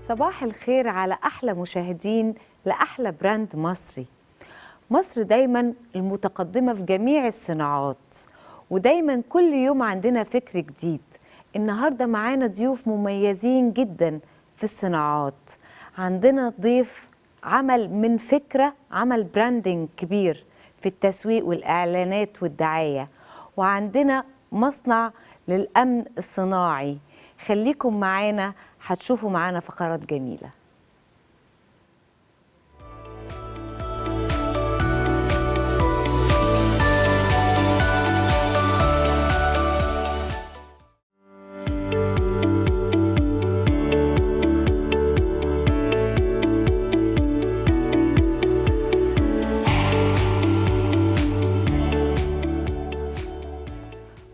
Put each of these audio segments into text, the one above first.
صباح الخير على أحلى مشاهدين لأحلى براند مصري. مصر دايما المتقدمة في جميع الصناعات، ودايما كل يوم عندنا فكر جديد. النهاردة معانا ضيوف مميزين جدا في الصناعات. عندنا ضيف عمل من فكرة عمل براندنج كبير في التسويق والإعلانات والدعاية، وعندنا مصنع للأمن الصناعي. خليكم معانا، هتشوفوا معانا فقرات جميلة.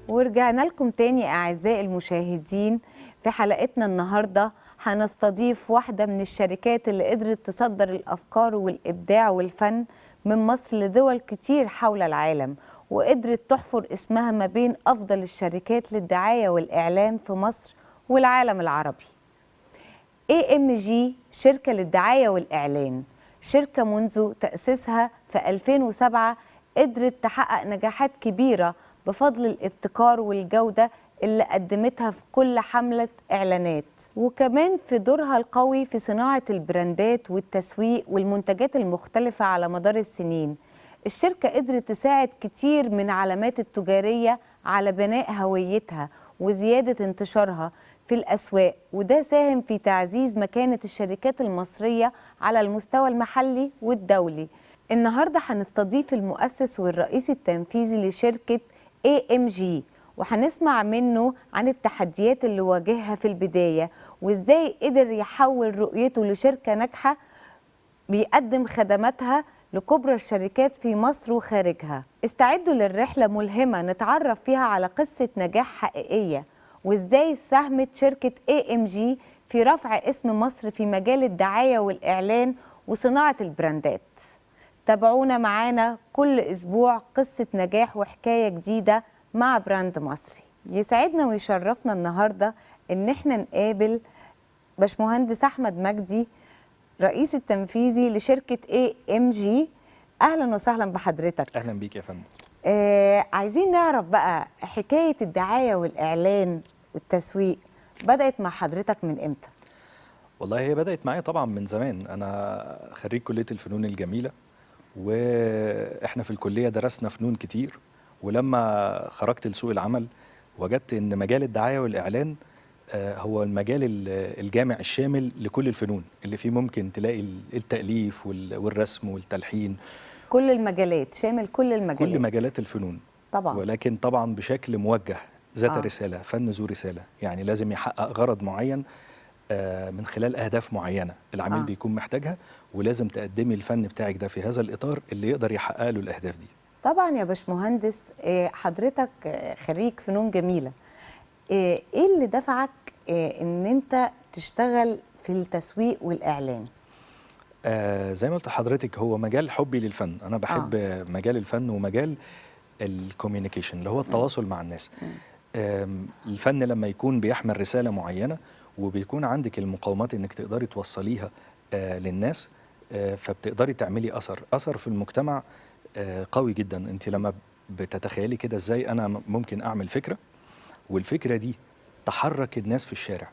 ورجعنا لكم تاني أعزائي المشاهدين. في حلقتنا النهاردة هنستضيف واحدة من الشركات اللي قدرت تصدر الأفكار والإبداع والفن من مصر لدول كتير حول العالم، وقدرت تحفر اسمها ما بين أفضل الشركات للدعاية والإعلام في مصر والعالم العربي. AMG شركة للدعاية والإعلان، شركة منذ تأسيسها في 2007 قدرت تحقق نجاحات كبيرة بفضل الابتكار والجودة اللي قدمتها في كل حملة إعلانات، وكمان في دورها القوي في صناعة البراندات والتسويق والمنتجات المختلفة على مدار السنين. الشركة قدرت تساعد كتير من علامات التجارية على بناء هويتها وزيادة انتشارها في الأسواق، وده ساهم في تعزيز مكانة الشركات المصرية على المستوى المحلي والدولي. النهاردة هنستضيف المؤسس والرئيس التنفيذي لشركة AMG، وهنسمع منه عن التحديات اللي واجهها في البداية، وإزاي قدر يحول رؤيته لشركة ناجحة بيقدم خدماتها لكبرى الشركات في مصر وخارجها. استعدوا للرحلة ملهمة نتعرف فيها على قصة نجاح حقيقية، وإزاي ساهمت شركة AMG في رفع اسم مصر في مجال الدعاية والإعلان وصناعة البراندات. تابعونا معانا كل أسبوع قصة نجاح وحكاية جديدة مع براند مصري. يسعدنا ويشرفنا النهاردة إن احنا نقابل باشمهندس أحمد مجدي، رئيس التنفيذي لشركة AMG. أهلا وسهلا بحضرتك. أهلا بيك يا فندم. عايزين نعرف بقى حكاية الدعاية والإعلان والتسويق بدأت مع حضرتك من إمتى؟ والله هي بدأت معايا طبعا من زمان. أنا خريج كلية الفنون الجميلة، وإحنا في الكلية درسنا فنون كتير، ولما خرجت لسوق العمل وجدت إن مجال الدعاية والإعلان هو المجال الجامع الشامل لكل الفنون اللي فيه ممكن تلاقي التأليف والرسم والتلحين، كل المجالات، شامل كل المجالات، كل مجالات الفنون طبعا، ولكن طبعا بشكل موجه، ذات رسالة، فن ذو رسالة، يعني لازم يحقق غرض معين من خلال أهداف معينة العميل بيكون محتاجها، ولازم تقدمي الفن بتاعك ده في هذا الإطار اللي يقدر يحقق له الأهداف دي. طبعا يا باشمهندس، حضرتك خريج فنون جميلة، ايه اللي دفعك ان انت تشتغل في التسويق والإعلان؟ زي ما قلت لحضرتك، هو مجال حبي للفن. أنا بحب مجال الفن ومجال الكوميونيكيشن اللي هو التواصل مع الناس. الفن لما يكون بيحمل رسالة معينة وبيكون عندك المقاومات انك تقدري توصليها للناس، فبتقدري تعملي اثر في المجتمع قوي جدا. انت لما بتتخيلي كده ازاي انا ممكن اعمل فكرة، والفكرة دي تحرك الناس في الشارع،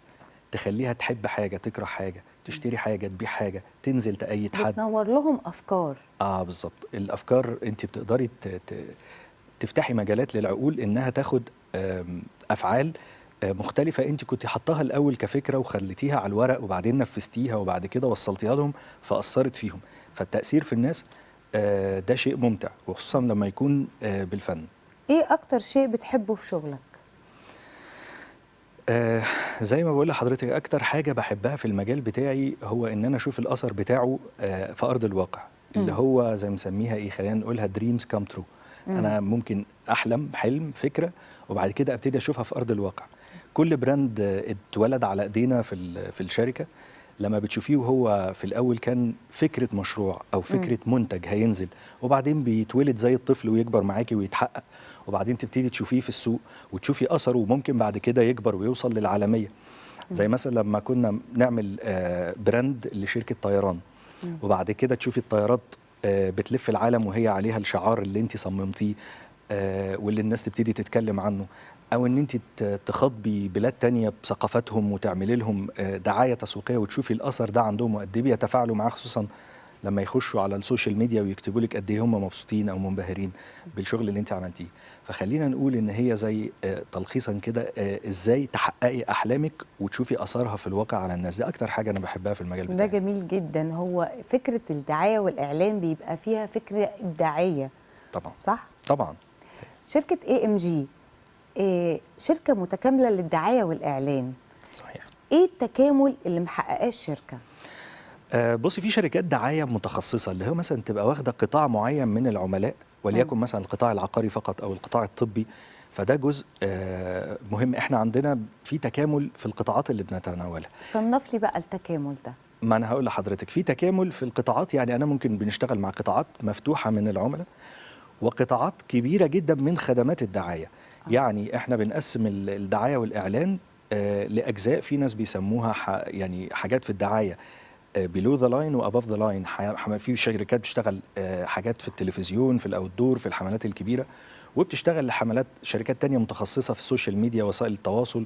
تخليها تحب حاجة، تكره حاجة، تشتري حاجة، تبيع حاجة، تنزل تأيد حد، بتنور لهم افكار. بالظبط. الافكار انت بتقدري تفتحي مجالات للعقول انها تاخد افعال مختلفة انت كنت حطاها الاول كفكرة وخليتيها على الورق، وبعدين نفذتيها، وبعد كده وصلتيها لهم فأثرت فيهم. فالتأثير في الناس ده شيء ممتع، وخصوصا لما يكون بالفن. ايه اكتر شيء بتحبه في شغلك؟ زي ما بقول لحضرتك، اكتر حاجة بحبها في المجال بتاعي هو ان انا اشوف الاثر بتاعه في ارض الواقع، اللي هو زي ما نسميها ايه، خلينا نقولها دريمز كام ترو. انا ممكن احلم حلم، فكرة، وبعد كده ابتدي اشوفها في ارض الواقع. كل براند اتولد على ايدينا في الشركة، لما بتشوفيه وهو في الاول كان فكرة مشروع او فكرة منتج هينزل، وبعدين بيتولد زي الطفل ويكبر معاكي ويتحقق، وبعدين تبتدي تشوفيه في السوق وتشوفي اثره، وممكن بعد كده يكبر ويوصل للعالمية. زي مثلا لما كنا نعمل براند لشركه طيران، وبعد كده تشوفي الطيارات بتلف العالم وهي عليها الشعار اللي انت صممتيه واللي الناس تبتدي تتكلم عنه، او ان انت تخاطبي بلاد تانية بثقافتهم وتعملي لهم دعايه تسويقيه وتشوفي الاثر ده عندهم وقد ايه بيتفاعلوا معاه، خصوصا لما يخشوا على السوشيال ميديا ويكتبوا لك قد ايه هم مبسوطين او منبهرين بالشغل اللي انت عملتيه. فخلينا نقول ان هي زي تلخيصا كده ازاي تحققي احلامك وتشوفي اثرها في الواقع على الناس. ده اكتر حاجه انا بحبها في المجال ده بتاعي. جميل جدا. هو فكره الدعايه والاعلان بيبقى فيها فكره ابداعيه. طبعا صح؟ طبعا. شركه AMG شركه متكامله للدعايه والاعلان. صحيح. ايه التكامل اللي محققاه الشركه؟ بصي، في شركات دعايه متخصصه اللي هو مثلا تبقى واخده قطاع معين من العملاء، وليكن مثلا القطاع العقاري فقط او القطاع الطبي، فده جزء مهم. احنا عندنا في تكامل في القطاعات اللي بنتناولها. صنف لي بقى التكامل ده. ما انا هقول لحضرتك في تكامل في القطاعات. يعني انا ممكن بنشتغل مع قطاعات مفتوحه من العملاء وقطاعات كبيره جدا من خدمات الدعايه. يعني احنا بنقسم الدعايه والاعلان لاجزاء. في ناس بيسموها يعني حاجات في الدعايه بيلو ذا لاين واباف ذا لاين. في شركات بتشتغل حاجات في التلفزيون، في الاوتدور، في الحملات الكبيره، وبتشتغل لحملات شركات تانية متخصصه في السوشيال ميديا، وسائل التواصل،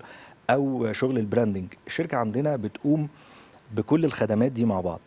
او شغل البراندنج. الشركه عندنا بتقوم بكل الخدمات دي مع بعض،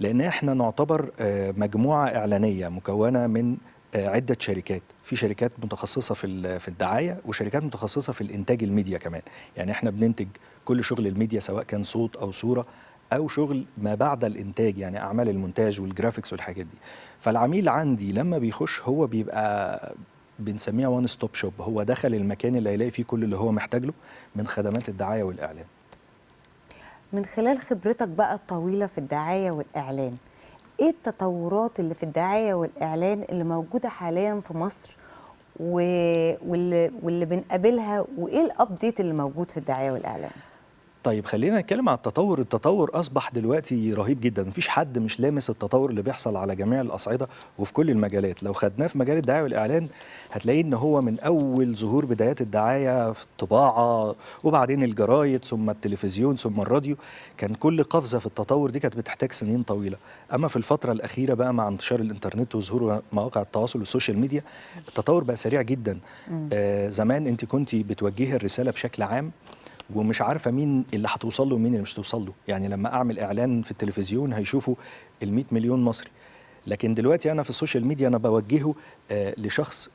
لان احنا نعتبر مجموعه اعلانيه مكونه من عده شركات. في شركات متخصصه في الدعايه، وشركات متخصصه في الانتاج الميديا كمان. يعني احنا بننتج كل شغل الميديا، سواء كان صوت او صوره او شغل ما بعد الانتاج، يعني اعمال المونتاج والجرافيكس والحاجات دي. فالعميل عندي لما بيخش هو بيبقى بنسميها وان ستوب شوب. هو دخل المكان اللي هيلاقي فيه كل اللي هو محتاج له من خدمات الدعايه والاعلان. من خلال خبرتك بقى الطويلة في الدعاية والإعلان، إيه التطورات اللي في الدعاية والإعلان اللي موجودة حاليا في مصر واللي بنقابلها، وإيه الأبديت اللي موجود في الدعاية والإعلان؟ طيب خلينا نتكلم على التطور. التطور أصبح دلوقتي رهيب جدا، مفيش حد مش لامس التطور اللي بيحصل على جميع الأصعدة وفي كل المجالات. لو خدناه في مجال الدعاية والإعلان هتلاقيه إن هو من أول ظهور بدايات الدعاية في الطباعة، وبعدين الجرايد، ثم التلفزيون، ثم الراديو. كان كل قفزة في التطور دي كانت بتحتاج سنين طويلة. أما في الفترة الأخيرة بقى مع انتشار الإنترنت وظهور مواقع التواصل والسوشيال ميديا، التطور بقى سريع جدا. زمان أنت كنتي بتوجهي الرسالة بشكل عام ومش عارفه مين اللي هتوصل له ومين اللي مش هتوصل له. يعني لما اعمل اعلان في التلفزيون هيشوفوا ال100 مليون مصري، لكن دلوقتي انا في السوشيال ميديا انا بوجهه لشخص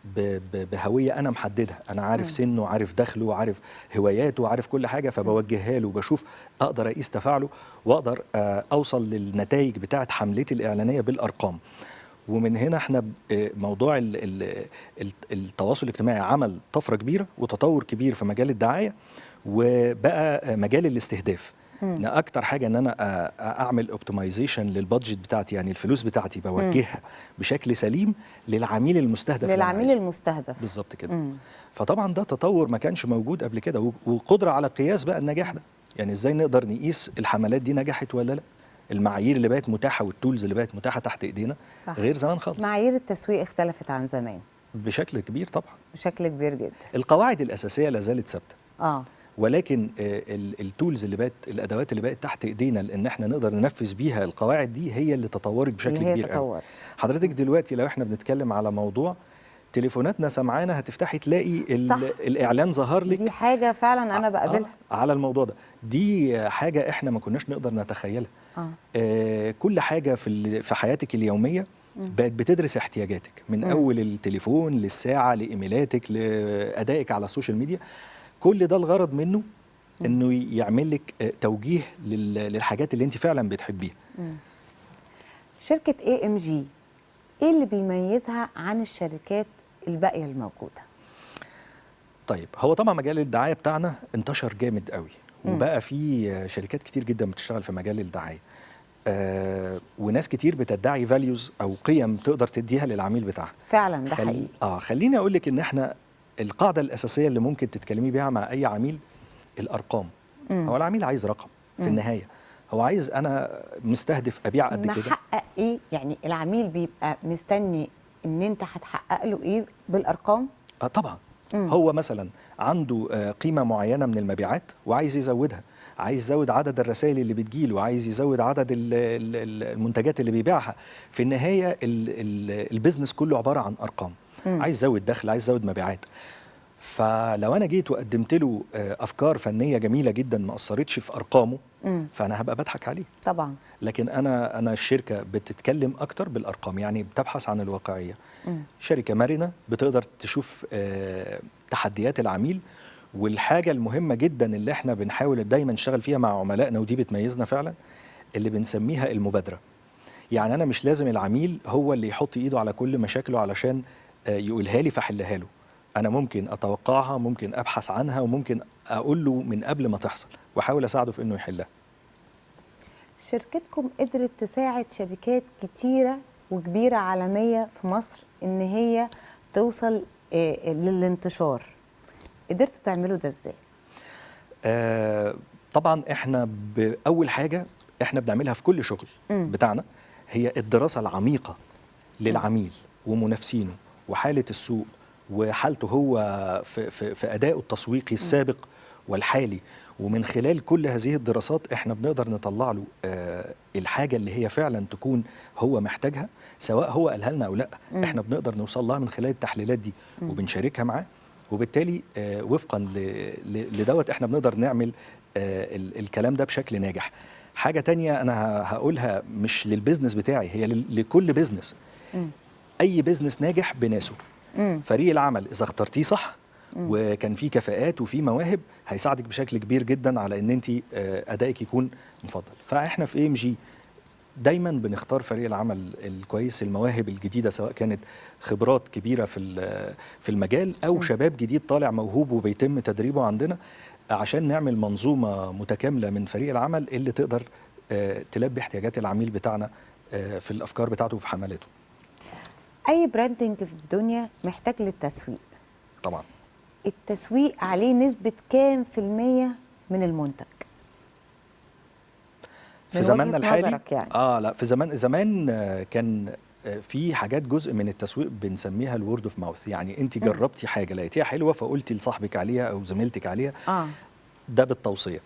بهويه انا محددها. انا عارف سنه، عارف دخله، عارف هواياته، عارف كل حاجه، فبوجهها له وبشوف اقدر اقيس تفاعله واقدر اوصل للنتائج بتاعه حملتي الاعلانيه بالارقام. ومن هنا احنا موضوع التواصل الاجتماعي عمل طفره كبيره وتطور كبير في مجال الدعايه، وبقى مجال الاستهداف. ان اكتر حاجه ان انا اعمل اوبتمايزيشن للبادجت بتاعتي، يعني الفلوس بتاعتي بوجهها بشكل سليم للعميل المستهدف. للعميل المستهدف بالظبط كده. فطبعا ده تطور ما كانش موجود قبل كده، وقدره على قياس بقى النجاح ده. يعني ازاي نقدر نقيس الحملات دي نجحت ولا لا. المعايير اللي بقت متاحه والتولز اللي بقت متاحه تحت ايدينا صح. غير زمان خالص. معايير التسويق اختلفت عن زمان بشكل كبير طبعا، بشكل كبير جدا. القواعد الاساسيه لا زالت ثابته، ولكن التولز اللي بقت، الادوات اللي بقت تحت ايدينا لان احنا نقدر ننفذ بيها القواعد دي هي اللي تطورت بشكل كبير قوي. حضرتك دلوقتي لو احنا بنتكلم على موضوع تليفوناتنا سمعانا، هتفتحي تلاقي الاعلان ظهر لك. دي حاجه فعلا انا بقابلها على الموضوع ده. دي حاجه احنا ما كناش نقدر نتخيلها. كل حاجه في حياتك اليوميه بقت بتدرس احتياجاتك، من اول التليفون للساعه لايميلاتك لادائك على السوشيال ميديا. كل ده الغرض منه انه يعمل لك توجيه للحاجات اللي انت فعلا بتحبيها. شركه AMG ايه اللي بيميزها عن الشركات الباقيه الموجوده؟ طيب هو طبعا مجال الدعايه بتاعنا انتشر جامد قوي، وبقى في شركات كتير جدا بتشتغل في مجال الدعايه. وناس كتير بتدعي فاليوز او قيم تقدر تديها للعميل بتاعها. فعلا ده حقيقي. خليني اقول لك ان احنا القاعده الاساسيه اللي ممكن تتكلمي بيها مع اي عميل الارقام. هو العميل عايز رقم في النهايه، هو عايز انا مستهدف ابيع قد كده. نحقق ايه؟ يعني العميل بيبقى مستني ان انت هتحقق له ايه بالارقام؟ طبعا. هو مثلا عنده قيمه معينه من المبيعات وعايز يزودها، عايز يزود عدد الرسائل اللي بتجيله، عايز يزود عدد المنتجات اللي بيبيعها. في النهايه البيزنس كله عباره عن ارقام. عايز يزود دخل، عايز يزود مبيعات. فلو انا جيت وقدمت له افكار فنيه جميله جدا ما اثرتش في ارقامه، فانا هبقى بضحك عليه طبعا. لكن انا الشركه بتتكلم اكتر بالارقام، يعني بتبحث عن الواقعيه. شركه مرنه بتقدر تشوف تحديات العميل. والحاجه المهمه جدا اللي احنا بنحاول دايما نشتغل فيها مع عملائنا ودي بتميزنا فعلا، اللي بنسميها المبادره. يعني انا مش لازم العميل هو اللي يحط ايده على كل مشاكله علشان يقولها لي فاحلها له. انا ممكن اتوقعها، ممكن ابحث عنها، وممكن اقول له من قبل ما تحصل واحاول اساعده في انه يحلها. شركتكم قدرت تساعد شركات كتيرة وكبيرة عالمية في مصر إن هي توصل للانتشار. قدرتوا تعملوا ده إزاي؟ طبعا احنا بأول حاجة احنا بنعملها في كل شغل بتاعنا هي الدراسة العميقة للعميل ومنافسينه وحالة السوق وحالته هو في أدائه التسويقي السابق والحالي. ومن خلال كل هذه الدراسات احنا بنقدر نطلع له الحاجة اللي هي فعلا تكون هو محتاجها، سواء هو قالها لنا او لا. احنا بنقدر نوصل لها من خلال التحليلات دي وبنشاركها معاه، وبالتالي وفقا لدوت احنا بنقدر نعمل الكلام ده بشكل ناجح. حاجة تانية انا هقولها مش للبيزنس بتاعي، هي لكل بيزنس. اي بيزنس ناجح بناسه. فريق العمل اذا اخترتيه صح وكان في كفاءات وفي مواهب هيساعدك بشكل كبير جدا على ان انت ادائك يكون مفضل. فاحنا في AMG دايما بنختار فريق العمل الكويس، المواهب الجديده، سواء كانت خبرات كبيره في المجال او شباب جديد طالع موهوب وبيتم تدريبه عندنا، عشان نعمل منظومه متكامله من فريق العمل اللي تقدر تلبي احتياجات العميل بتاعنا في الافكار بتاعته وفي حملاته. اي براندنج في الدنيا محتاج للتسويق. طبعا. التسويق عليه نسبة كام في المية من المنتج؟ في زماننا الحالي يعني. لا، في زمان كان في حاجات جزء من التسويق بنسميها الورد اوف ماوث. يعني انت جربتي حاجه لقيتيها حلوه فقلتي لصاحبك عليها او زميلتك عليها. ده بالتوصيه.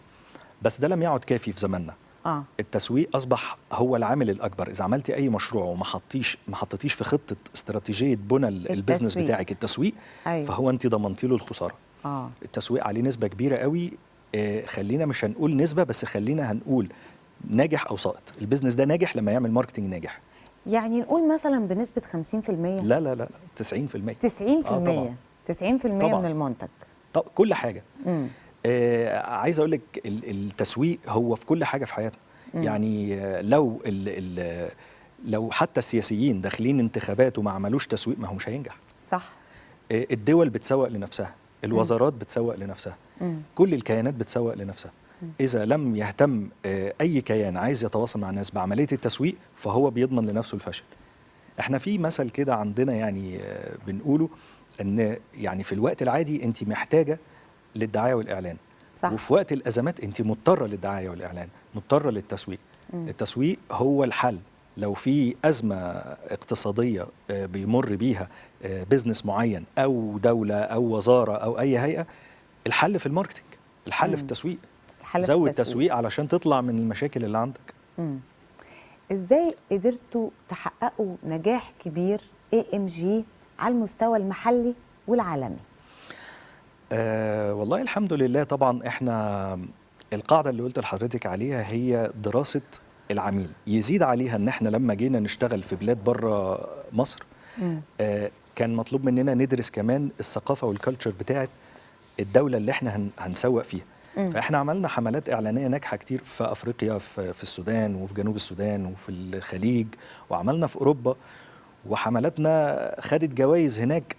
بس ده لم يعد كافي في زماننا. التسويق اصبح هو العامل الاكبر. اذا عملتي اي مشروع وما حطيتيش في خطه استراتيجيه بنى البيزنس بتاعك التسويق، فهو انت ضمنتي له الخساره. التسويق عليه نسبه كبيره قوي. خلينا مش هنقول نسبه، بس خلينا هنقول ناجح او ساقط. البيزنس ده ناجح لما يعمل ماركتنج ناجح. يعني نقول مثلا بنسبه 50%؟ لا لا لا 90%. 90%. 90% من المنتج. طب كل حاجه. عايز اقول لك التسويق هو في كل حاجه في حياتنا. يعني لو حتى السياسيين داخلين انتخابات وما عملوش تسويق ما هو مش هينجح. صح. الدول بتسوق لنفسها، الوزارات بتسوق لنفسها، كل الكيانات بتسوق لنفسها. إذا لم يهتم أي كيان عايز يتواصل مع الناس بعملية التسويق فهو بيضمن لنفسه الفشل. احنا في مثل كده عندنا يعني بنقوله ان يعني في الوقت العادي انت محتاجة للدعاية والإعلان. صح. وفي وقت الأزمات انت مضطرة للدعاية والإعلان، مضطرة للتسويق. التسويق هو الحل. لو في أزمة اقتصادية بيمر بيها بيزنس معين أو دولة أو وزارة أو أي هيئة، الحل في الماركتينج، الحل في التسويق. زود تسويق علشان تطلع من المشاكل اللي عندك. إزاي قدرتوا تحققوا نجاح كبير AMG على المستوى المحلي والعالمي؟ والله الحمد لله. طبعا احنا القاعدة اللي قلت لحضرتك عليها هي دراسة العميل. يزيد عليها ان احنا لما جينا نشتغل في بلاد بره مصر كان مطلوب مننا ندرس كمان الثقافة والكالتشر بتاعت الدولة اللي احنا هنسوق فيها. فاحنا عملنا حملات إعلانية ناجحة كتير في أفريقيا، في السودان وفي جنوب السودان وفي الخليج، وعملنا في أوروبا، وحملاتنا خدت جوائز هناك.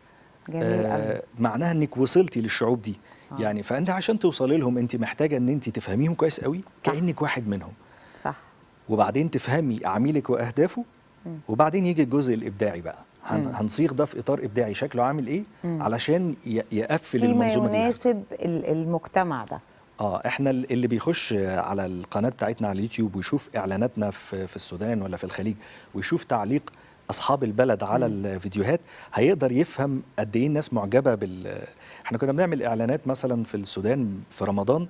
معناها انك وصلتي للشعوب دي. يعني فانت عشان توصلي لهم انت محتاجه ان انت تفهميهم كويس قوي كانك واحد منهم. صح. وبعدين تفهمي عميلك واهدافه، وبعدين يجي الجزء الابداعي بقى. هنصيغ ده في اطار ابداعي شكله عامل ايه علشان يقفل المنظومه دي فيما يناسب المجتمع ده. احنا اللي بيخش على القناه بتاعتنا على اليوتيوب ويشوف اعلاناتنا في السودان ولا في الخليج ويشوف تعليق اصحاب البلد على الفيديوهات هيقدر يفهم قد ايه الناس معجبه احنا كنا بنعمل اعلانات مثلا في السودان في رمضان،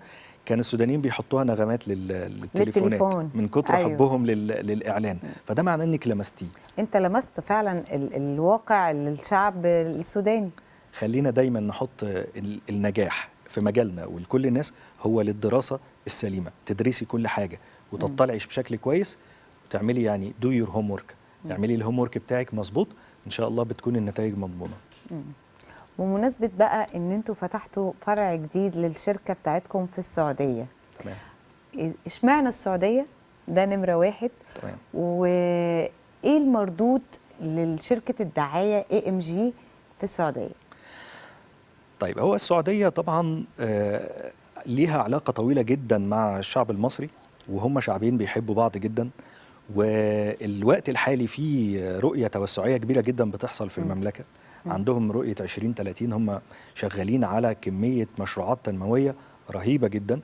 كان السودانيين بيحطوها نغمات للتليفونات للتليفون. من كتر أيوة. حبهم للاعلان. فده معناه انك لمستيه. انت لمست فعلا الواقع للشعب السوداني. خلينا دايما نحط النجاح في مجالنا ولكل الناس هو للدراسه السليمه، تدرسي كل حاجه وتطلعي بشكل كويس وتعملي يعني دو يور هوم ورك، اعملي الهوم ورك بتاعك مظبوط، ان شاء الله بتكون النتائج مضمونه. بمناسبه بقى ان انتوا فتحتوا فرع جديد للشركه بتاعتكم في السعوديه. تمام. اشمعنى السعوديه؟ ده نمره واحد. تمام. وايه المردود لشركه الدعايه AMG في السعوديه؟ طيب هو السعوديه طبعا ليها علاقه طويله جدا مع الشعب المصري، وهم شعبين بيحبوا بعض جدا، والوقت الحالي في رؤيه توسعيه كبيره جدا بتحصل في المملكه. عندهم رؤيه 2030، هم شغالين على كميه مشروعات تنمويه رهيبه جدا.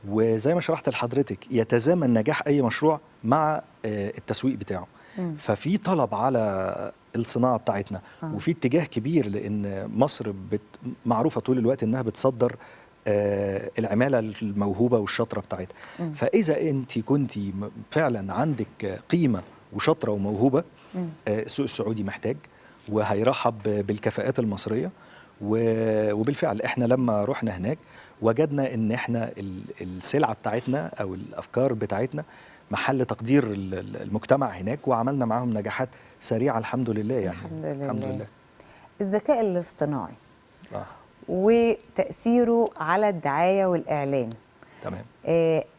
وزي ما شرحت لحضرتك يتزامن نجاح اي مشروع مع التسويق بتاعه. ففي طلب على الصناعه بتاعتنا، وفي اتجاه كبير، لان مصر معروفه طول الوقت انها بتصدر العماله الموهوبه والشاطره بتاعتها. فاذا انت كنت فعلا عندك قيمه وشاطره وموهوبه، السوق السعودي محتاج وهيرحب بالكفاءات المصريه. وبالفعل احنا لما رحنا هناك وجدنا ان احنا السلعه بتاعتنا او الافكار بتاعتنا محل تقدير المجتمع هناك، وعملنا معاهم نجاحات سريعه الحمد لله. يعني الحمد لله. الذكاء الاصطناعي آه. وتأثيره على الدعاية والإعلان. تمام.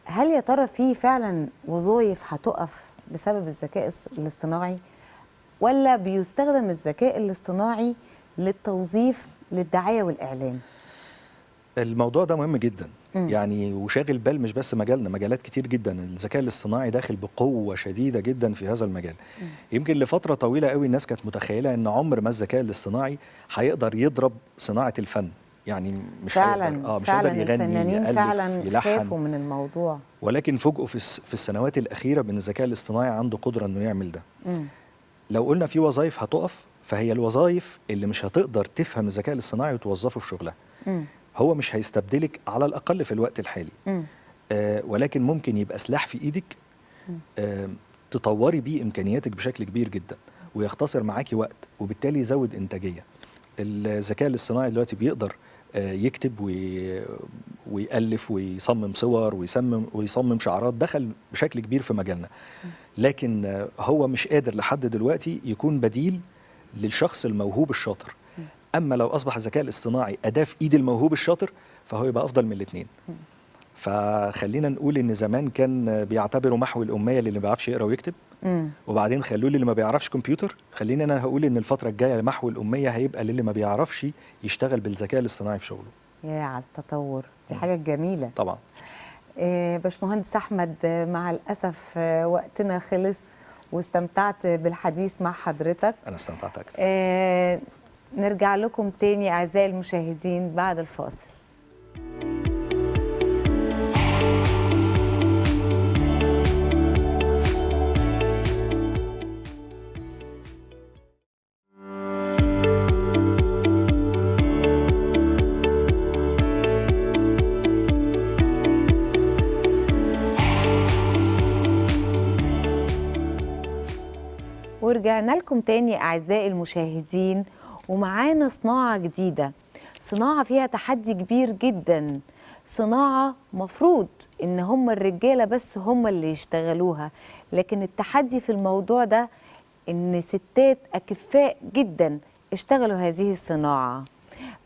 هل يا ترى في فعلا وظائف هتقف بسبب الذكاء الاصطناعي، ولا بيستخدم الذكاء الاصطناعي للتوظيف للدعاية والإعلان؟ الموضوع ده مهم جدا. يعني وشاغل بال مش بس مجالنا، مجالات كتير جدا الذكاء الاصطناعي داخل بقوة شديدة جدا في هذا المجال. يمكن لفترة طويلة قوي الناس كانت متخيلة ان عمر ما الذكاء الاصطناعي هيقدر يضرب صناعة الفن، يعني مش فعلا هيقدر مش فعلا هيقدر يغني الفنانين يألف فعلا يلحن. خافوا من الموضوع. ولكن فوجئوا في السنوات الأخيرة بأن الذكاء الاصطناعي عنده قدرة انه يعمل ده. لو قلنا في وظائف هتقف، فهي الوظائف اللي مش هتقدر تفهم الذكاء الاصطناعي وتوظفه في شغلها. هو مش هيستبدلك على الأقل في الوقت الحالي، ولكن ممكن يبقى سلاح في إيدك تطوري بيه إمكانياتك بشكل كبير جدا، ويختصر معاكي وقت، وبالتالي يزود إنتاجية. الذكاء الاصطناعي دلوقتي بيقدر يكتب ويألف ويصمم صور ويصمم شعارات، دخل بشكل كبير في مجالنا. لكن هو مش قادر لحد دلوقتي يكون بديل للشخص الموهوب الشاطر. أما لو أصبح الذكاء الاصطناعي أداة في إيد الموهوب الشاطر، فهو يبقى أفضل من الاثنين. فخلينا نقول إن زمان كان بيعتبروا محو الأمية اللي ما بيعرفش يقرأ ويكتب، وبعدين خلوه اللي ما بيعرفش كمبيوتر. خلينا أنا هقول إن الفترة الجاية محو الأمية هيبقى للي ما بيعرفش يشتغل بالذكاء الاصطناعي في شغله. يا على التطور، دي حاجة جميلة طبعا. باشمهندس أحمد، مع الأسف وقتنا خلص، واستمتعت بالحديث مع حضرتك. أنا استمتعت أكتر. نرجع لكم تاني أعزائي المشاهدين بعد الفاصل. ورجعنا لكم تاني أعزائي المشاهدين، ومعانا صناعة جديدة، صناعة فيها تحدي كبير جدا، صناعة مفروض إن هم الرجالة بس هم اللي يشتغلوها، لكن التحدي في الموضوع ده إن ستات أكفاء جدا اشتغلوا هذه الصناعة.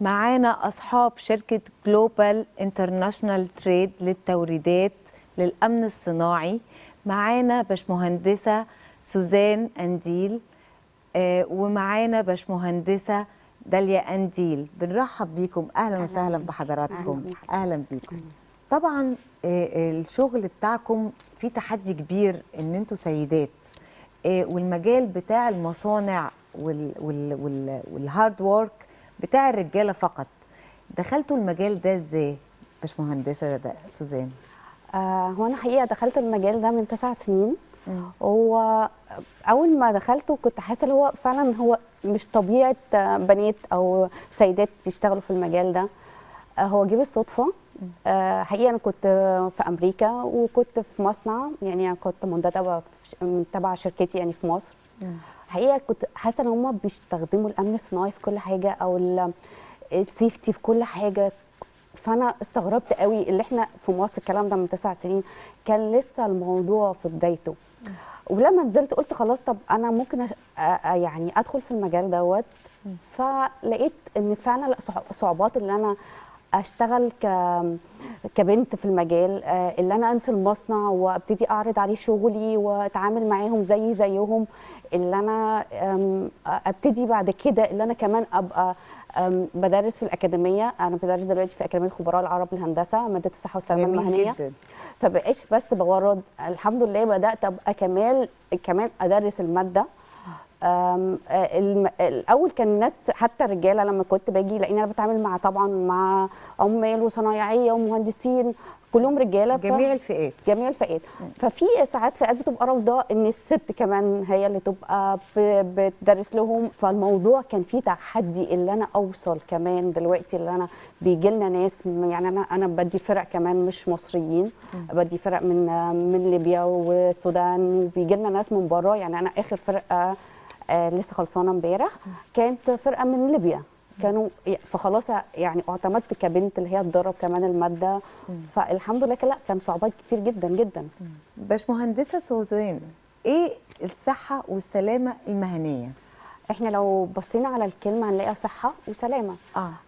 معانا أصحاب شركة جلوبال انترناشنال تريد للتوريدات للأمن الصناعي. معانا باشمهندسة سوزان أنديل، ومعانا باشمهندسة داليا أنديل. بنرحب بيكم، أهلا وسهلا بحضراتكم. أهلا بيكم. طبعا الشغل بتاعكم فيه تحدي كبير إن انتوا سيدات، والمجال بتاع المصانع والهارد وورك بتاع الرجالة فقط. دخلتوا المجال ده ازاي باشمهندسة سوزان؟ هو أنا حقيقة دخلت المجال ده من 9 سنين. هو اول ما دخلته كنت حاسه ان هو فعلا هو مش طبيعه بنات او سيدات يشتغلوا في المجال ده. هو جه بالصدفه. حقيقه انا كنت في امريكا وكنت في مصنع، يعني كنت منتدبه تبع شركتي يعني في مصر. حقيقه كنت حاسه ان هم بيستخدموا الامن الصناعي في كل حاجه، او السيفتي في كل حاجه. فانا استغربت قوي اللي احنا في مصر الكلام ده من 9 سنين كان لسه الموضوع في بدايته. ولما نزلت قلت خلاص طب انا ممكن يعني ادخل في المجال دوت. فلقيت ان فعلا لا، صعوبات اللي انا اشتغل كبنت في المجال، اللي انا انزل مصنع وابتدي اعرض عليه شغلي واتعامل معاهم زيهم، اللي انا ابتدي بعد كده اللي انا كمان ابقى بدرس في الاكاديميه. انا بدرس دلوقتي في اكاديميه خبراء العرب للهندسه ماده الصحه والسلامه المهنيه. جدا. فبقيتش بس بورد، الحمد لله بدات ابقى كمان ادرس الماده. الاول كان الناس حتى الرجاله لما كنت باجي لان انا بتعامل طبعا مع عمال وصنايعيه ومهندسين كلهم رجاله، جميع الفئات. جميع الفئات. ففي ساعات فئات بتبقى رافضه ان الست كمان هي اللي تبقى بتدرس لهم. فالموضوع كان فيه تحدي اللي انا اوصل كمان دلوقتي اللي انا بيجي لنا ناس، يعني انا بدي فرق كمان مش مصريين، بدي فرق من ليبيا والسودان، وبيجي لنا ناس من بره. يعني انا اخر فرقه لسه خلصانه امبارح كانت فرقه من ليبيا كانوا. فخلاص يعني اعتمدت كبنت اللي هي تدرب كمان الماده. فالحمد لله لا كان صعوبات كتير جدا جدا. باشمهندسه سوزان، ايه الصحه والسلامه المهنيه؟ احنا لو بصينا على الكلمه هنلاقيها صحه وسلامه.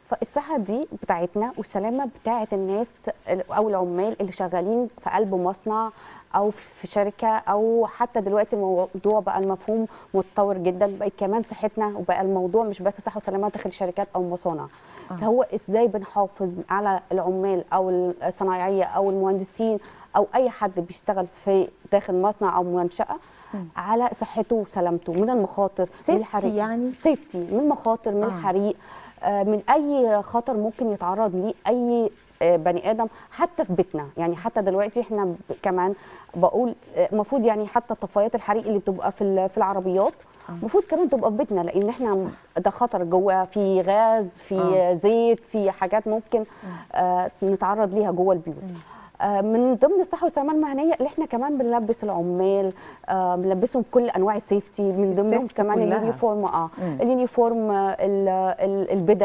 فالصحه دي بتاعتنا والسلامه بتاعت الناس او العمال اللي شغالين في قلب مصنع او في شركه، او حتى دلوقتي الموضوع بقى المفهوم متطور جدا، بقى كمان صحتنا وبقى الموضوع مش بس صحه وسلامه داخل شركات او مصانع. فهو ازاي بنحافظ على العمال او الصنايعيه او المهندسين او اي حد بيشتغل في داخل مصنع او منشاه على صحته وسلامته من المخاطر، من الحريق. يعني سيفتي من المخاطر، من الحريق، من اي خطر ممكن يتعرض ليه اي بني ادم حتى في بيتنا. يعني حتى دلوقتي احنا كمان بقول المفروض يعني حتى طفايات الحريق اللي بتبقى في العربيات المفروض كمان تبقى في بيتنا، لان احنا ده خطر جوه، في غاز، في زيت، في حاجات ممكن نتعرض ليها جوه البيوت. من ضمن الصحه والسلامه المهنيه اللي احنا كمان بنلبس العمال، بنلبسهم كل انواع السيفتي، من ضمنهم كمان اليونيفورم. اليونيفورم،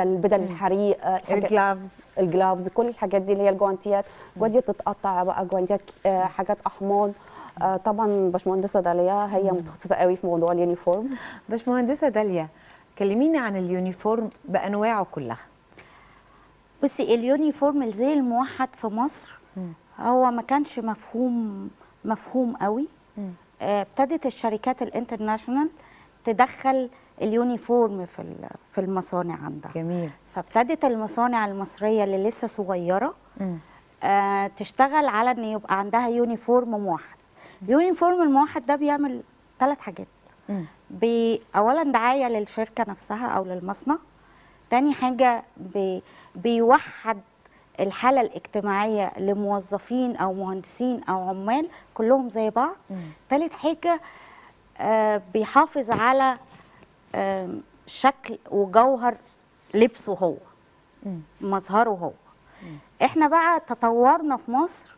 البدل الحريق، الجلافز، كل الحاجات دي اللي هي الجوانتيات. جوانتيات تتقطع بقى، جوانتيات حاجات احماض. طبعا باشمهندسه داليا هي متخصصه قوي في موضوع اليونيفورم. باشمهندسه داليا، كلميني عن اليونيفورم بانواعه كلها. بصي، اليونيفورم الزي الموحد في مصر هو ما كانش مفهوم قوي. ابتدت الشركات الانترناشونال تدخل اليونيفورم في المصانع عندها. جميل. فابتدت المصانع المصريه اللي لسه صغيره تشتغل على ان يبقى عندها يونيفورم موحد. اليونيفورم الموحد ده بيعمل 3 حاجات. اولا دعايه للشركه نفسها او للمصنع. تاني حاجه بيوحد الحالة الاجتماعية لموظفين أو مهندسين أو عمال كلهم زي بعض. ثالث حاجة بيحافظ على شكل وجوهر لبسه هو، مظهره هو. احنا بقى تطورنا في مصر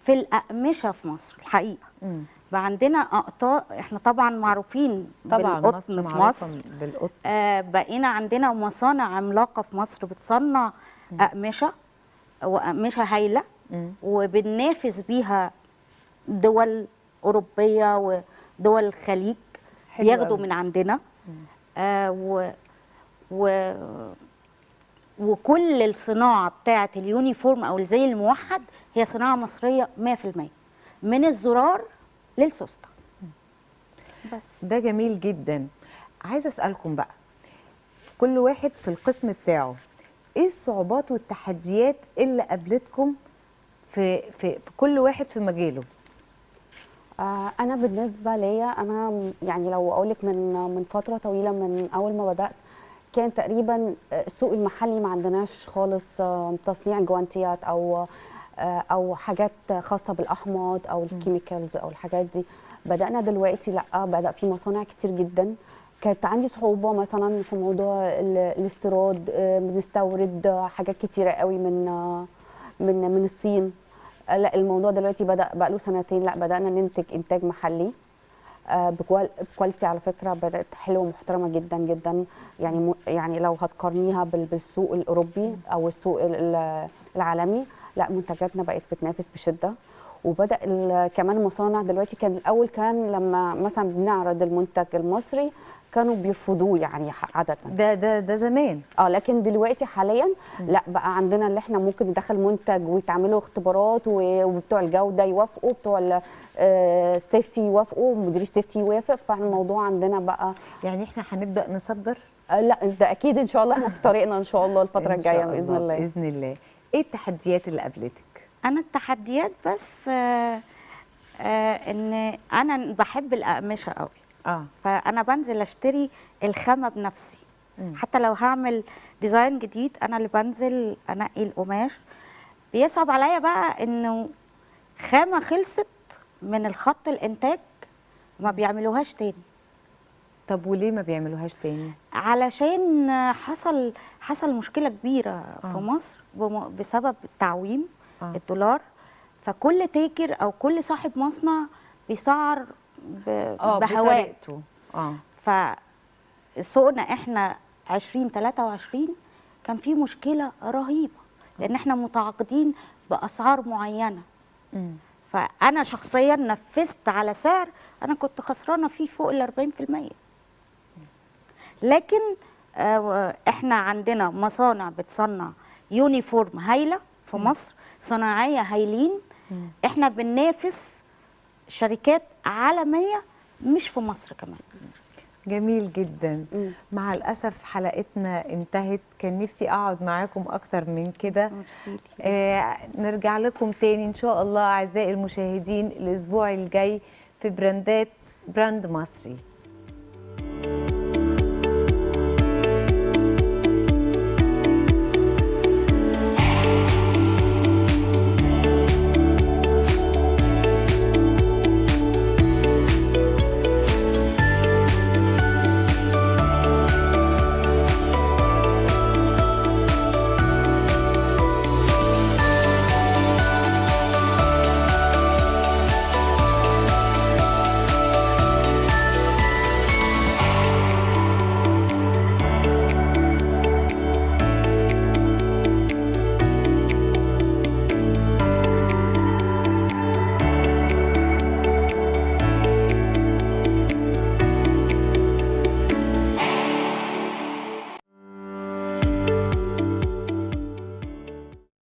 في الأقمشة في مصر الحقيقة. بقى عندنا أقطار، احنا طبعا معروفين بالقطن في مصر. بقينا عندنا مصانع عملاقة في مصر بتصنع أقمشة وأقمشة هايلة، وبننافس بيها دول أوروبية ودول الخليج بياخدوا من عندنا. وكل الصناعة بتاعة اليونيفورم أو الزي الموحد هي صناعة مصرية 100%، من الزرار للسوستة. بس ده جميل جدا. عايزة أسألكم بقى، كل واحد في القسم بتاعه، ايه الصعوبات والتحديات اللي قابلتكم في كل واحد في مجاله؟ انا بالنسبه ليا، انا يعني لو اقول لك من فتره طويله، من اول ما بدات كان تقريبا السوق المحلي ما عندناش خالص تصنيع جوانتيات او او حاجات خاصه بالاحماض او الكيميكالز او الحاجات دي. بدانا دلوقتي لا، بدا في مصانع كتير جدا. كانت عندي صعوبه مثلا في موضوع الاستيراد، بنستورد حاجات كتيره قوي من الصين. لا الموضوع دلوقتي بدا بقى له سنتين، لا بدانا ننتج انتاج محلي بكواليتي على فكره بدات حلوه ومحترمه جدا جدا. يعني لو هتقارنيها بالسوق الاوروبي او السوق العالمي، لا منتجاتنا بقت بتنافس بشده. وبدا كمان المصانع دلوقتي، كان الاول كان لما مثلا بنعرض المنتج المصري كانوا بيرفضوه يعني عاده. ده زمان. لكن دلوقتي حاليا لا، بقى عندنا اللي احنا ممكن ندخل منتج ويتعملوا اختبارات وبتوع الجوده يوافقوا، بتوع السيفتي يوافقوا، مدير السيفتي يوافق. فالموضوع عندنا بقى يعني احنا هنبدا نصدر. لا ده اكيد ان شاء الله، احنا في طريقنا ان شاء الله الفتره إن شاء الجايه باذن الله. باذن الله. ايه التحديات اللي قابلتك؟ انا التحديات بس ان انا بحب الاقمشه قوي. فانا بنزل اشتري الخامه بنفسي. حتى لو هعمل ديزاين جديد انا اللي بنزل انقي القماش. بيصعب عليا بقى انه خامه خلصت من الخط الانتاج ما بيعملوهاش تاني. طب وليه ما بيعملوهاش تاني؟ علشان حصل مشكله كبيره في مصر بسبب التعويم الدولار. فكل تاجر او كل صاحب مصنع بيسعر بهواء. فسوقنا احنا 2023 كان في مشكله رهيبه، لان احنا متعاقدين باسعار معينه. فانا شخصيا نفذت على سعر انا كنت خسرانه فيه فوق ال 40%. لكن احنا عندنا مصانع بتصنع يونيفورم هايله في مصر، صناعيه هايلين. احنا بننافس شركات عالميه مش في مصر كمان. جميل جدا. مع الاسف حلقتنا انتهت، كان نفسي اقعد معاكم اكتر من كده. نرجع لكم تاني ان شاء الله اعزائي المشاهدين الاسبوع الجاي في براند مصري.